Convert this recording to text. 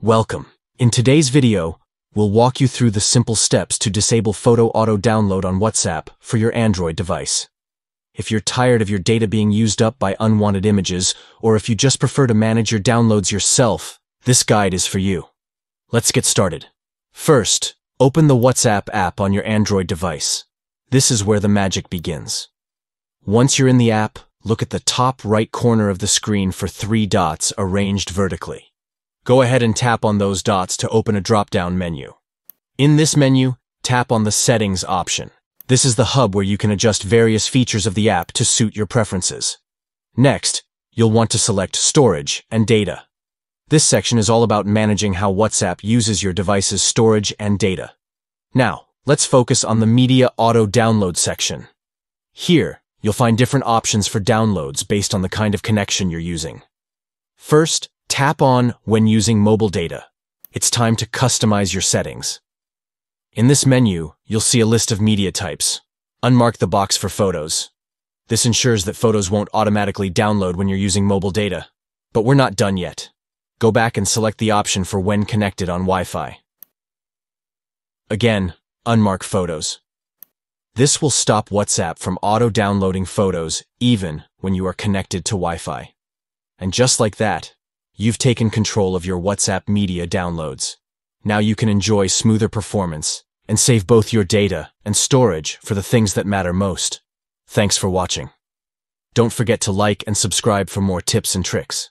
Welcome. In today's video, we'll walk you through the simple steps to disable photo auto-download on WhatsApp for your Android device. If you're tired of your data being used up by unwanted images, or if you just prefer to manage your downloads yourself, this guide is for you. Let's get started. First, open the WhatsApp app on your Android device. This is where the magic begins. Once you're in the app, look at the top right corner of the screen for 3 dots arranged vertically. Go ahead and tap on those dots to open a drop-down menu. In this menu, tap on the Settings option. This is the hub where you can adjust various features of the app to suit your preferences. Next, you'll want to select Storage and Data. This section is all about managing how WhatsApp uses your device's storage and data. Now, let's focus on the Media Auto-Download section. Here, you'll find different options for downloads based on the kind of connection you're using. First, tap on When using mobile data. It's time to customize your settings. In this menu, you'll see a list of media types. Unmark the box for photos. This ensures that photos won't automatically download when you're using mobile data. But we're not done yet. Go back and select the option for when connected on Wi-Fi. Again, unmark photos. This will stop WhatsApp from auto-downloading photos even when you are connected to Wi-Fi. And just like that, you've taken control of your WhatsApp media downloads. Now you can enjoy smoother performance and save both your data and storage for the things that matter most. Thanks for watching. Don't forget to like and subscribe for more tips and tricks.